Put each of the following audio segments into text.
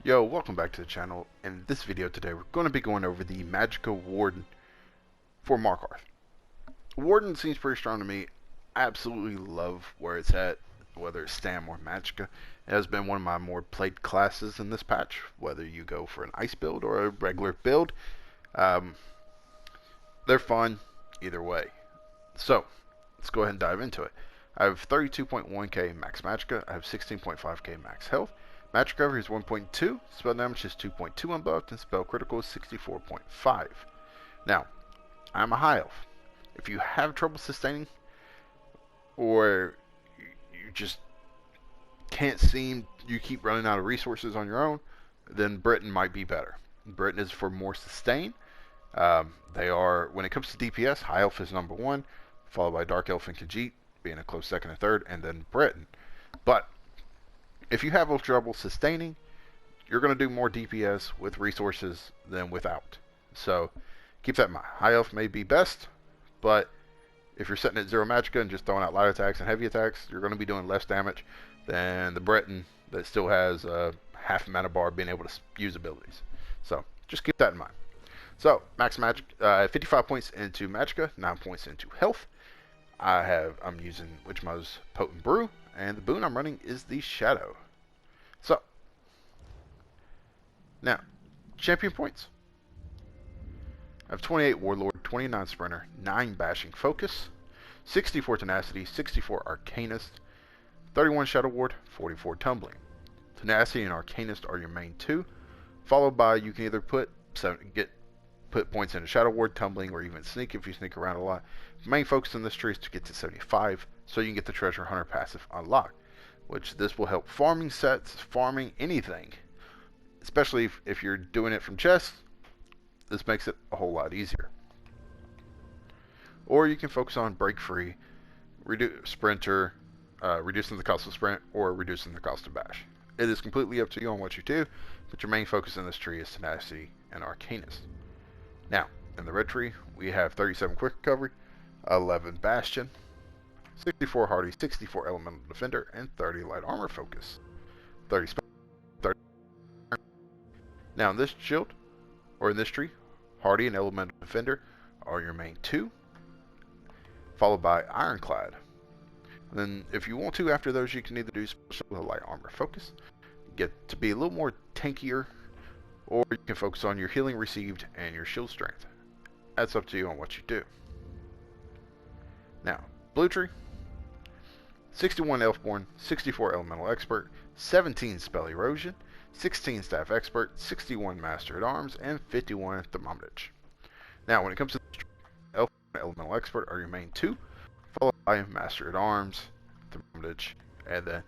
Yo, welcome back to the channel. In this video today, we're going to be going over the Magicka Warden for Markarth. Warden seems pretty strong to me. I absolutely love where it's at, whether it's Stam or Magicka. It has been one of my more played classes in this patch, whether you go for an ice build or a regular build. They're fun either way. So, let's go ahead and dive into it. I have 32.1k max Magicka, I have 16.5k max health. Magic cover is 1.2, spell damage is 2.2 unbuffed, and spell critical is 64.5. Now, I'm a high elf. If you have trouble sustaining, or you just can't seem, you keep running out of resources on your own, then Britain might be better. Britain is for more sustain. They are, when it comes to DPS, high elf is number one, followed by dark elf and Khajiit being a close second and third, and then Britain. But if you have trouble sustaining, you're going to do more DPS with resources than without. So keep that in mind. High elf may be best, but if you're setting at 0 Magicka and just throwing out light attacks and heavy attacks, you're going to be doing less damage than the Breton that still has half a mana bar being able to use abilities. So just keep that in mind. So max magic, 55 points into Magicka, 9 points into health. I'm using Witchmother's Potent Brew, and the boon I'm running is the Shadow. So, now, champion points. I have 28 Warlord, 29 Sprinter, 9 Bashing Focus, 64 Tenacity, 64 Arcanist, 31 Shadow Ward, 44 Tumbling. Tenacity and Arcanist are your main two, followed by you can either put points into Shadow Ward, Tumbling, or even Sneak if you sneak around a lot. Main focus in this tree is to get to 75, so you can get the Treasure Hunter passive unlocked, which this will help farming sets, farming anything, especially if you're doing it from chests. This makes it a whole lot easier. Or you can focus on Break Free, Sprinter, reducing the cost of Sprint, or reducing the cost of Bash. It is completely up to you on what you do, but your main focus in this tree is Tenacity and Arcanist. Now, in the red tree, we have 37 Quick Recovery, 11 Bastion, 64 Hardy, 64 Elemental Defender, and 30 Light Armor Focus. 30 Spell, 30. Now, in this shield, or in this tree, Hardy and Elemental Defender are your main two, followed by Ironclad. And then, if you want to, after those, you can either do Special or Light Armor Focus, get to be a little more tankier, or you can focus on your healing received and your shield strength. That's up to you on what you do. Now, blue tree, 61 Elfborn, 64 Elemental Expert, 17 Spell Erosion, 16 Staff Expert, 61 Master at Arms, and 51 Thermometer. Now, when it comes to Elf and Elemental Expert are your main two, followed by Master at Arms, Thermometer, and then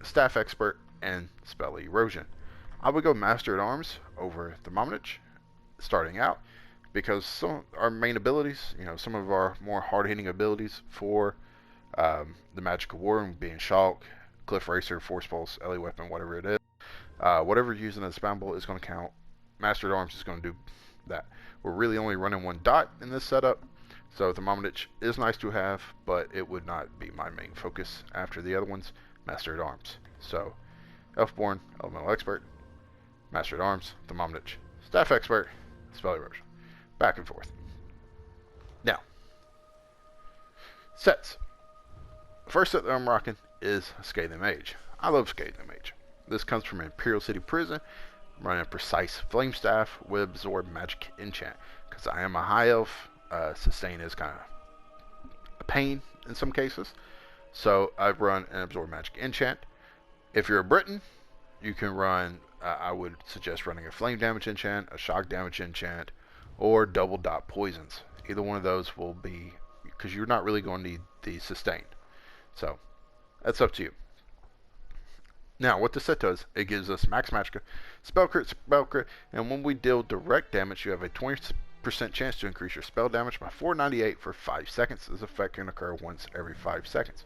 Staff Expert and Spell Erosion. I would go Master at Arms over Thermometer starting out, because some of our main abilities, some of our more hard-hitting abilities for the Magicka Warden, being Shock, Cliff Racer, Force Pulse, LA Weapon, whatever it is, whatever you're using as spammable is going to count. Master at Arms is going to do that. We're really only running one dot in this setup, so Thermometer is nice to have, but it would not be my main focus after the other ones. Master at Arms. So, Elfborn, Elemental Expert, Master at Arms, Thermometer, Staff Expert, Spell Erosion. Back and forth. Now, sets. First set that I'm rocking is Scathing Mage. I love Scathing Mage. This comes from Imperial City Prison. I'm running a Precise Flame Staff with Absorb Magic Enchant. Because I am a high elf, sustain is kind of a pain in some cases. So I've run an Absorb Magic Enchant. If you're a Briton, you can run, I would suggest running a Flame Damage Enchant, a Shock Damage Enchant, or double dot poisons. Either one of those will be, because you're not really going to need the sustain. So, that's up to you. Now, what this set does, it gives us max Magicka, spell crit, and when we deal direct damage, you have a 20% chance to increase your spell damage by 498 for 5 seconds. This effect can occur once every 5 seconds.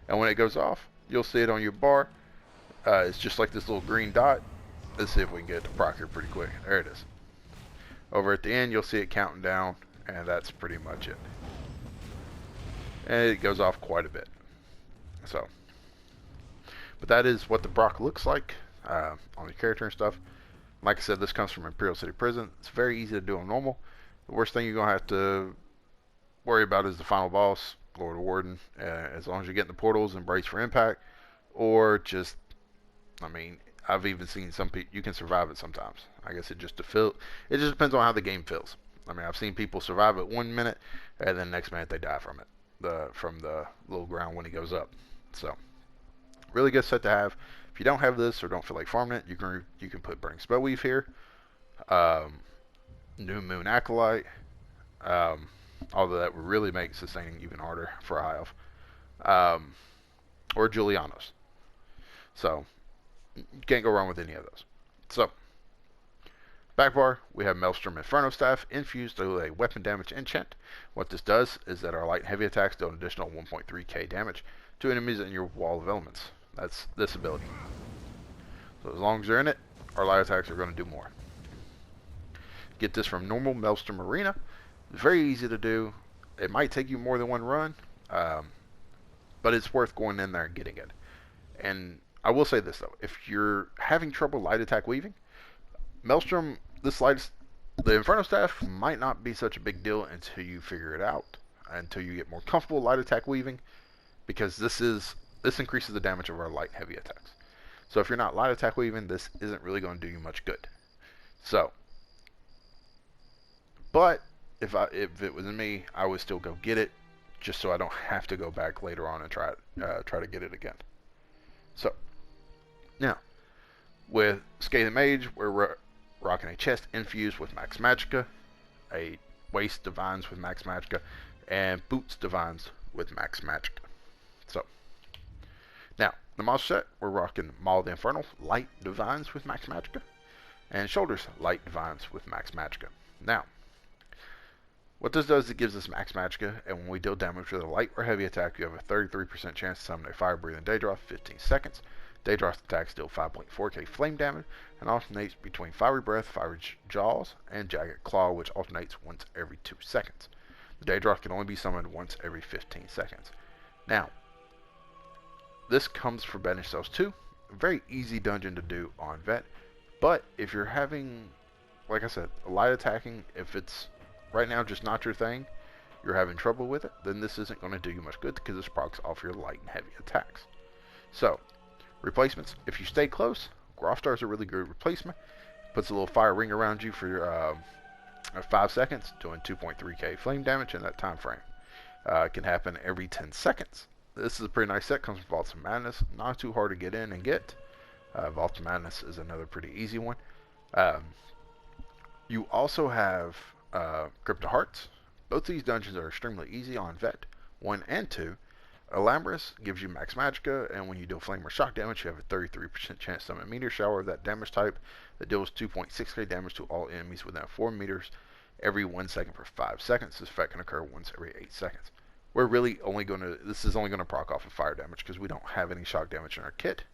And when it goes off, you'll see it on your bar. It's just like this little green dot. Let's see if we can get it to proc here pretty quick. There it is. Over at the end, you'll see it counting down, and that's pretty much it. And it goes off quite a bit. So, but that is what the proc looks like. on your character and stuff. Like I said, this comes from Imperial City Prison. It's very easy to do on normal. The worst thing you're going to have to worry about is the final boss, Lord of Warden. As long as you get in the portals and brace for impact, or just, I mean, I've even seen some people, you can survive it sometimes. I guess it just depends on how the game feels. I mean, I've seen people survive it 1 minute, and then next minute they die from it, from the little ground when he goes up. So, really good set to have. If you don't have this or don't feel like farming it, you can put Burning Spellweave here, New Moon Acolyte, although that would really make sustaining even harder for a high elf, or Julianos. So, you can't go wrong with any of those. So, back bar, we have Maelstrom Inferno Staff infused through a weapon damage enchant. What this does is that our light and heavy attacks deal an additional 1.3k damage to enemies in your wall of elements. That's this ability. So as long as they're in it, our light attacks are going to do more. Get this from normal Maelstrom Arena. It's very easy to do. It might take you more than one run, but it's worth going in there and getting it. And I will say this though, if you're having trouble light attack weaving, Maelstrom, the Inferno Staff might not be such a big deal until you figure it out, until you get more comfortable light attack weaving, because this increases the damage of our light and heavy attacks. So if you're not light attack weaving, this isn't really going to do you much good. So, but if it was me, I would still go get it, just so I don't have to go back later on and try to get it again. So, now, with Scathing Mage, we're rocking a chest infused with Max Magicka, a waist Divines with Max Magicka, and boots Divines with Max Magicka. So, now, the monster set, we're rocking Maul the Infernal, light Divines with Max Magicka, and shoulders, light Divines with Max Magicka. Now, what this does is it gives us Max Magicka, and when we deal damage with a light or heavy attack, you have a 33% chance to summon a fire-breathing Daedroth 15 seconds. Daedroth attacks deal 5.4k flame damage, and alternates between Fiery Breath, Fiery Jaws, and Jagged Claw, which alternates once every 2 seconds. The Daedroth can only be summoned once every 15 seconds. Now, this comes for Banish Cells 2. A very easy dungeon to do on Vet, but if you're having, like I said, light attacking, if it's right now just not your thing, you're having trouble with it, then this isn't going to do you much good because this procs off your light and heavy attacks. So, replacements. If you stay close, Grofstar is a really good replacement. Puts a little fire ring around you for 5 seconds, doing 2.3k flame damage in that time frame. It can happen every 10 seconds. This is a pretty nice set. Comes with Vaults of Madness. Not too hard to get in and get. Vaults of Madness is another pretty easy one. You also have Crypto Hearts. Both these dungeons are extremely easy on Vet 1 and 2. Alambris gives you Max Magicka, and when you deal flame or shock damage, you have a 33% chance to summon a meteor shower of that damage type that deals 2.6k damage to all enemies within 4 meters every 1 second for 5 seconds. This effect can occur once every 8 seconds. We're really only going to, this is only going to proc off of fire damage because we don't have any shock damage in our kit.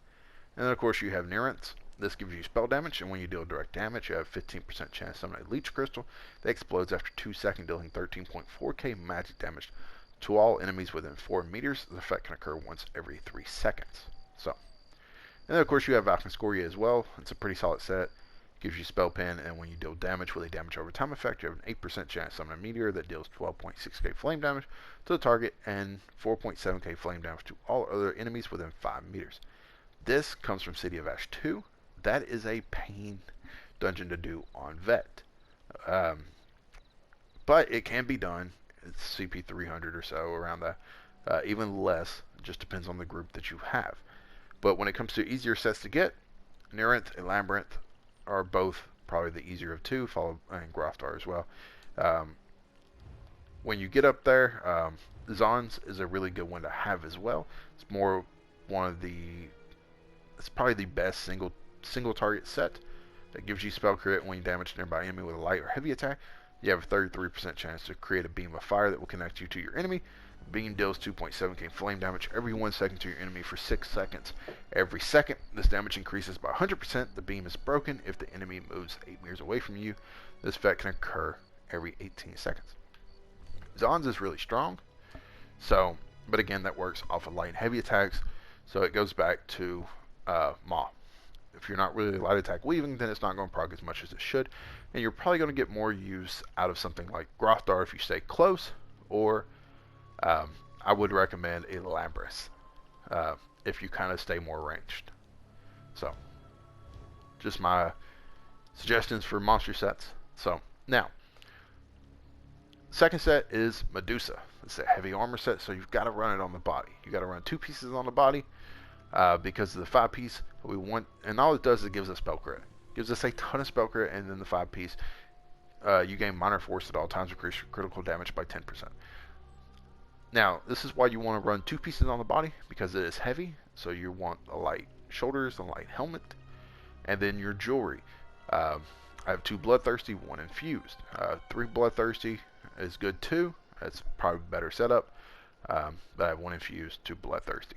And then of course you have Neurance. This gives you spell damage, and when you deal direct damage, you have 15% chance to summon a Leech Crystal that explodes after 2 seconds, dealing 13.4k magic damage to all enemies within 4 meters. The effect can occur once every 3 seconds. So, and then of course you have Valkyrie as well. It's a pretty solid set. Gives you spell pen, and when you deal damage with a damage over time effect, you have an 8% chance to summon a meteor that deals 12.6k flame damage to the target and 4.7k flame damage to all other enemies within 5 meters. This comes from City of Ash 2. That is a pain dungeon to do on Vet. But it can be done. It's CP 300 or so, around that. Even less. It just depends on the group that you have. But when it comes to easier sets to get, Neurant and Labyrinth are both probably the easier of two, followed by Grofstar as well. When you get up there, Zons is a really good one to have as well. It's more one of the, it's probably the best single target set that gives you spell crit when you damage a nearby enemy with a light or heavy attack. You have a 33% chance to create a beam of fire that will connect you to your enemy. The beam deals 2.7k flame damage every 1 second to your enemy for 6 seconds. Every second, this damage increases by 100%. The beam is broken if the enemy moves 8 meters away from you. This effect can occur every 18 seconds. Zons is really strong, so, but again, that works off of light and heavy attacks, so it goes back to Maw. If you're not really light attack weaving, then it's not going to proc as much as it should, and you're probably going to get more use out of something like Grothdar if you stay close, or I would recommend a Labrys if you kind of stay more ranged. So, just my suggestions for monster sets. So, now, second set is Medusa. It's a heavy armor set, so you've got to run it on the body. You got to run 2 pieces on the body because of the 5-piece we want, and all it does is it gives us spell crit. It gives us a ton of spell crit, and then the 5-piece, you gain minor force at all times, increase your critical damage by 10%. Now, this is why you want to run 2 pieces on the body, because it is heavy, so you want a light shoulders, a light helmet, and then your jewelry. I have 2 bloodthirsty, 1 infused. 3 bloodthirsty is good too. That's probably a better setup. But I have 1 infused, 2 bloodthirsty.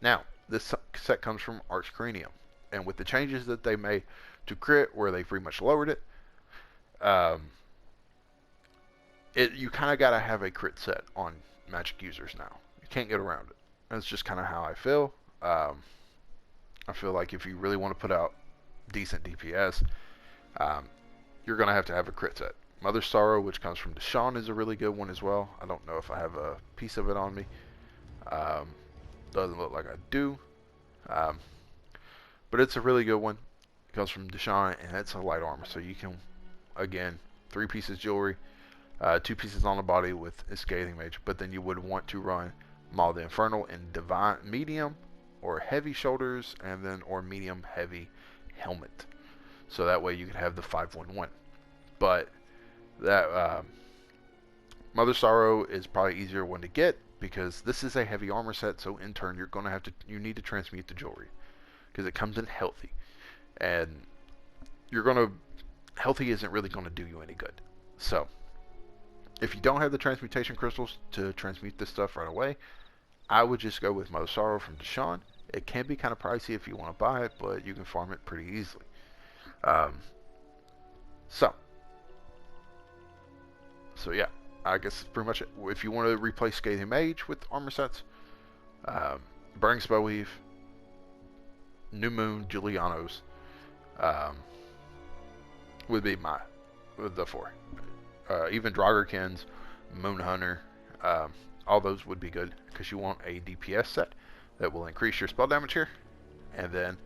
Now, this set comes from Arch Cranium, and with the changes that they made to crit, where they pretty much lowered it, you kind of got to have a crit set on Magic users now. You can't get around it. That's just kind of how I feel. I feel like if you really want to put out decent DPS, you're going to have a crit set. Mother's Sorrow, which comes from Deshawn, is a really good one as well. I don't know if I have a piece of it on me. Doesn't look like I do. But it's a really good one. It comes from Deshawn, and it's a light armor. So you can, again, 3 pieces jewelry, 2 pieces on the body with a Scathing Mage. But then you would want to run Maul the Infernal in Divine Medium or Heavy Shoulders, and then or Medium Heavy Helmet. So that way you can have the 5-1-1. But that Mother Sorrow is probably easier one to get, because this is a heavy armor set, so in turn you need to transmute the jewelry, because it comes in healthy, and healthy isn't really going to do you any good. So if you don't have the transmutation crystals to transmute this stuff right away, I would just go with Mother Sorrow from Deshawn. It can be kind of pricey if you want to buy it, but you can farm it pretty easily. So yeah, I guess pretty much it. If you want to replace Scathing Mage with armor sets, Burning Spellweave, New Moon, Julianos would be the 4. Even Draugr, Moon Hunter, all those would be good, because you want a DPS set that will increase your spell damage here, and then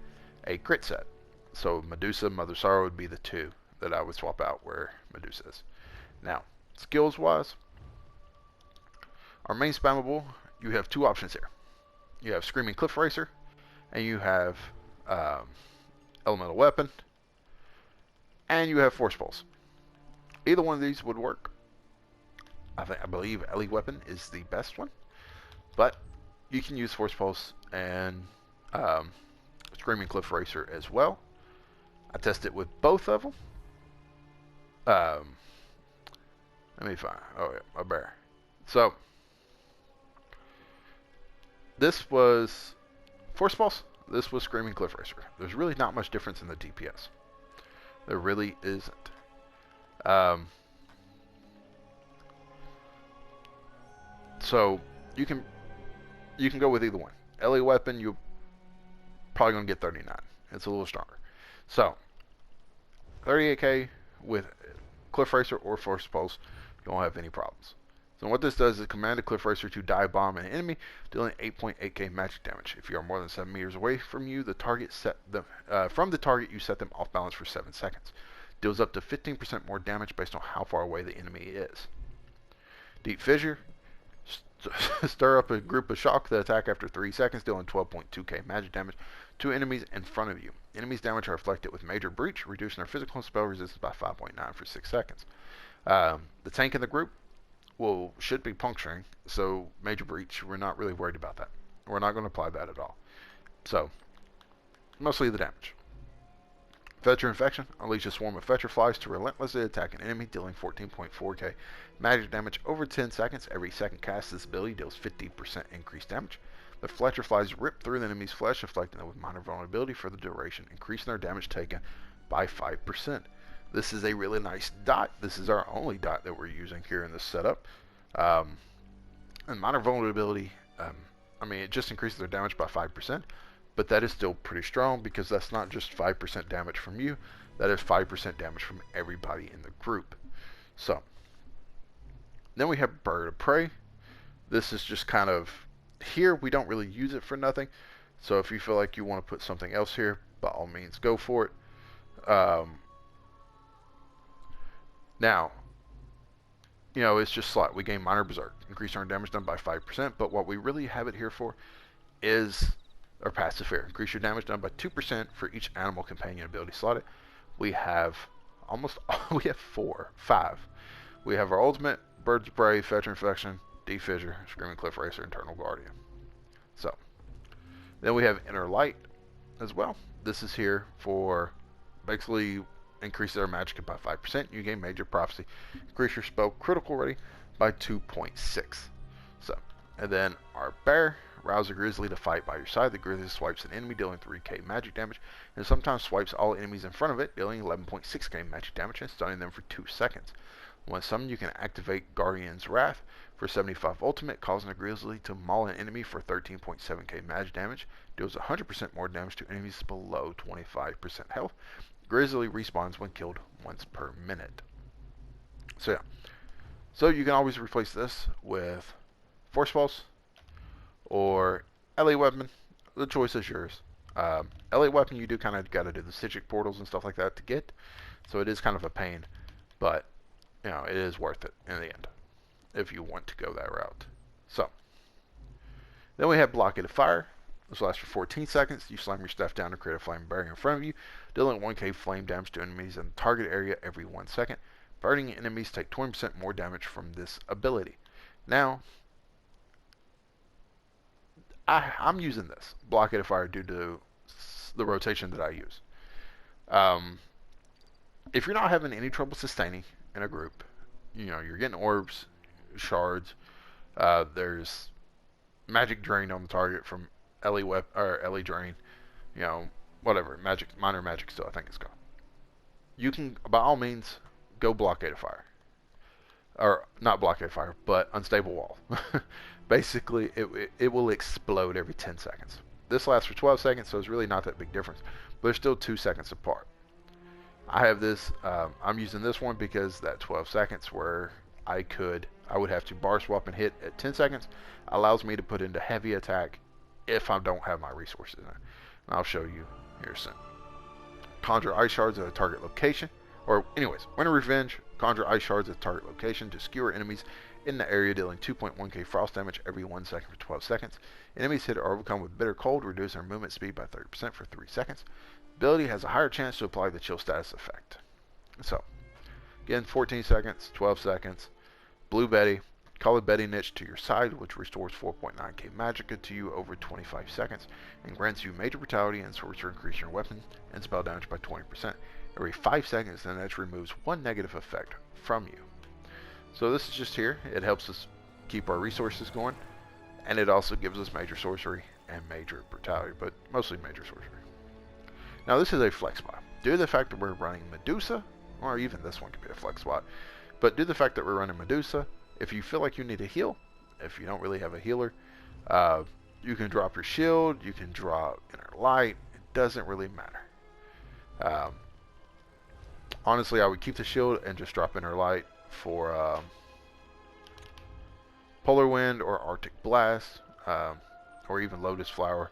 a crit set. So Medusa, Mother Sorrow would be the 2 that I would swap out where Medusa is. Now, skills wise, our main spammable, you have 2 options here. You have Screaming Cliff Racer, and you have Elemental Weapon, and you have Force Pulse. Either one of these would work. I believe Ele Weapon is the best one, but you can use Force Pulse and Screaming Cliff Racer as well. I tested with both of them. Let me find. Oh yeah, a bear. So this was Force Pulse. This was Screaming Cliff Racer. There's really not much difference in the DPS. There really isn't. So you can go with either one. Ele Weapon, you're probably gonna get 39. It's a little stronger. So 38k with Cliff Racer or Force Pulse, you won't have any problems. So what this does is command a Cliff Racer to dive bomb an enemy, dealing 8.8k magic damage. If you are more than 7 meters away from you, the target from the target you set them off balance for 7 seconds. Deals up to 15% more damage based on how far away the enemy is. Deep Fissure, stir up a group of shock that attack after 3 seconds, dealing 12.2k magic damage to enemies in front of you. Enemies' damage are reflected with Major Breach, reducing their physical and spell resistance by 5.9 for 6 seconds. The tank in the group should be puncturing, so Major Breach, we're not really worried about that. We're not going to apply that at all. So, mostly the damage. Fetcher Infection, unleash a swarm of Fetcher Flies to relentlessly attack an enemy, dealing 14.4k magic damage over 10 seconds. Every second cast this ability deals 50% increased damage. The Fletcher Flies rip through the enemy's flesh, afflicting them with minor vulnerability for the duration, increasing their damage taken by 5%. This is a really nice dot. This is our only dot that we're using here in this setup. And minor vulnerability, it just increases their damage by 5%, but that is still pretty strong because that's not just 5% damage from you, that is 5% damage from everybody in the group. So, then we have Bird of Prey. This is just kind of, here we don't really use it for nothing, so if you feel like you want to put something else here, by all means go for it. Now, it's just slot. We gain Minor Berserk, increase our damage done by 5%, but what we really have it here for is our passive fear. Increase your damage done by 2% for each animal companion ability slotted. We have we have 5. We have our ultimate, Birds of Prey, Fetcher Infection, Defissure, Screaming Cliff Racer, Eternal Guardian. So, then we have Inner Light as well. This is here for basically increases our Magicka by 5%. You gain Major Prophecy. Increase your spell critical rating by 2.6. So, and then our Bear. Rouse a Grizzly to fight by your side. The Grizzly swipes an enemy, dealing 3k magic damage, and sometimes swipes all enemies in front of it, dealing 11.6k magic damage and stunning them for 2 seconds. When summoned, you can activate Guardian's Wrath for 75 ultimate, causing a Grizzly to maul an enemy for 13.7k magic damage. Deals 100% more damage to enemies below 25% health. Grizzly respawns when killed once per minute. So yeah. So you can always replace this with Force Pulse or LA Weapon. The choice is yours. LA Weapon, you do kind of got to do the Psijic portals and stuff like that to get, so it is kind of a pain, but it is worth it in the end if you want to go that route. So then we have Blockade of Fire. This lasts for 14 seconds. You slam your staff down to create a flame barrier in front of you, dealing 1k flame damage to enemies in the target area every 1 second. Burning enemies take 20% more damage from this ability. Now, I'm using this Blockade of Fire due to the rotation that I use. If you're not having any trouble sustaining in a group, you're getting orbs, shards, there's magic drain on the target from LE drain, whatever, minor magic still, I think it's called. You can, by all means, go Blockade of Fire. Or, not Blockade of Fire, but Unstable Wall. Basically, it will explode every 10 seconds. This lasts for 12 seconds, so it's really not that big difference. But they're still 2 seconds apart. I have this, I'm using this one because that 12 seconds where I would have to bar swap and hit at 10 seconds, allows me to put into heavy attack if I don't have my resources in it. And I'll show you here soon. Conjure Ice Shards at a target location. Or, anyways, Winter Revenge, conjure Ice Shards at a target location to skewer enemies in the area, dealing 2.1k frost damage every 1 second for 12 seconds. Enemies hit or overcome with Bitter Cold reduce their movement speed by 30% for 3 seconds. Ability has a higher chance to apply the chill status effect. So, again, 14 seconds, 12 seconds. Blue Betty, call a Betty niche to your side, which restores 4.9k Magicka to you over 25 seconds, and grants you Major Brutality and Sorcerer, increase your weapon and spell damage by 20%. Every 5 seconds, the niche removes 1 negative effect from you. So this is just here. It helps us keep our resources going, and it also gives us Major Sorcery and Major Brutality, but mostly Major Sorcery. Now this is a flex spot. Due to the fact that we're running Medusa, or even this one could be a flex spot, but due to the fact that we're running Medusa, if you feel like you need a heal, if you don't really have a healer, you can drop your shield, you can drop Inner Light, it doesn't really matter. Honestly, I would keep the shield and just drop Inner Light for Polar Wind or Arctic Blast, or even Lotus Flower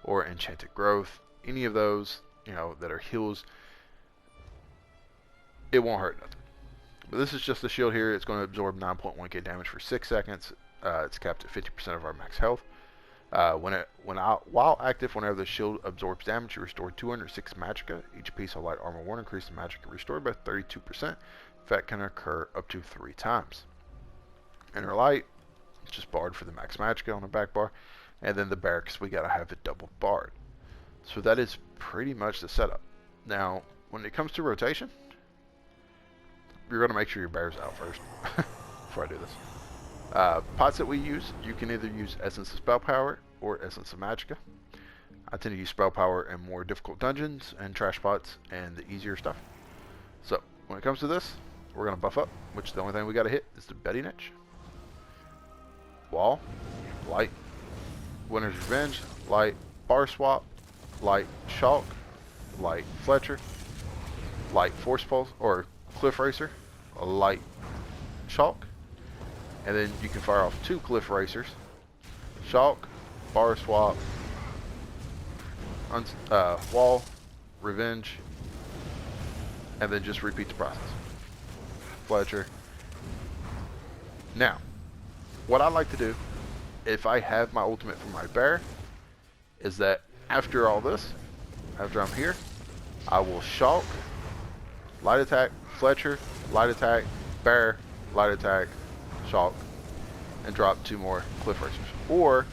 or Enchanted Growth. Any of those, that are heals, it won't hurt nothing. But this is just the shield here. It's going to absorb 9.1k damage for 6 seconds. It's capped at 50% of our max health. While active, whenever the shield absorbs damage, you restore 206 Magicka. Each piece of light armor 1 increases Magicka restored by 32%. Effect can occur up to 3 times. Inner Light, just barred for the max Magicka on the back bar. And then the barracks, we gotta have it double barred. So that is pretty much the setup. Now, when it comes to rotation, you're going to make sure your bear's out first before I do this. Pots that we use, you can either use Essence of Spell Power or Essence of Magicka. I tend to use Spell Power in more difficult dungeons and trash pots and the easier stuff. So, when it comes to this, we're going to buff up, which the only thing we got to hit is the Betty niche. Wall, Light, Winter's Revenge, Light, Bar Swap, light Shulk, light Fletcher, light Force Pulse, or Cliff Racer, a light Shulk, and then you can fire off 2 Cliff Racers, Shulk, Bar Swap, Wall, Revenge, and then just repeat the process. Fletcher. Now, what I like to do, if I have my ultimate for my bear, is that after all this, after I'm here, I will Shulk, light attack, Fletcher, light attack, bear, light attack, Shulk, and drop 2 more Cliff Racers. Or,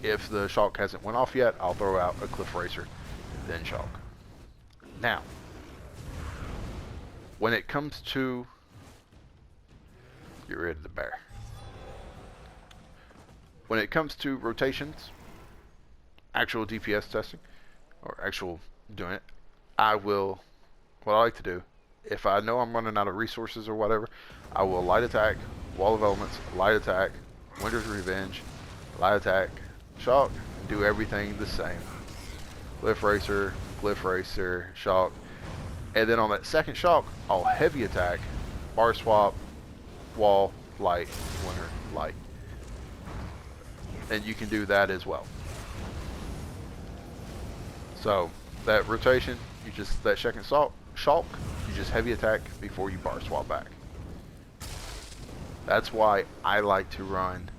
if the Shulk hasn't went off yet, I'll throw out a Cliff Racer, then Shulk. Now, when it comes to, get rid of the bear. When it comes to rotations, actual DPS testing, or actual doing it, what I like to do, if I know I'm running out of resources or whatever, I will light attack, Wall of Elements, light attack, Winter's Revenge, light attack, Shulk, and do everything the same. Cliff Racer, Shulk, and then on that second Shulk, I'll heavy attack, Bar Swap, Wall, light, Winter, light. And you can do that as well. So that rotation, that second Shulk, you just heavy attack before you Bar Swap back. That's why I like to run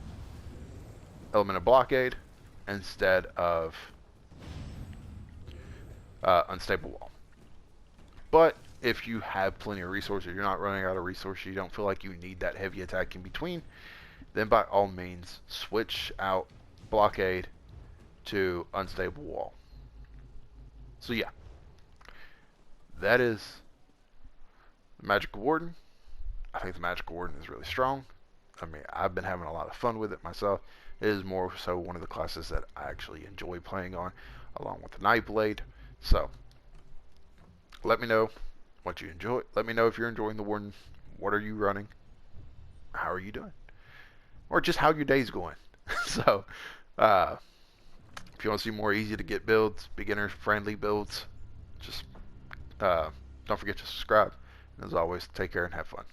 Element of Blockade instead of Unstable Wall. But if you have plenty of resources, you're not running out of resources, you don't feel like you need that heavy attack in between, then by all means switch out Blockade to Unstable Wall. So yeah, that is the Magicka Warden. I think the Magicka Warden is really strong. I mean, I've been having a lot of fun with it myself. It is more so one of the classes that I actually enjoy playing on, along with the Nightblade. So let me know what you enjoy. Let me know if you're enjoying the Warden. What are you running? How are you doing? Or just how your day's going. So, if you want to see more easy to get builds, beginner friendly builds, just don't forget to subscribe. And as always, take care and have fun.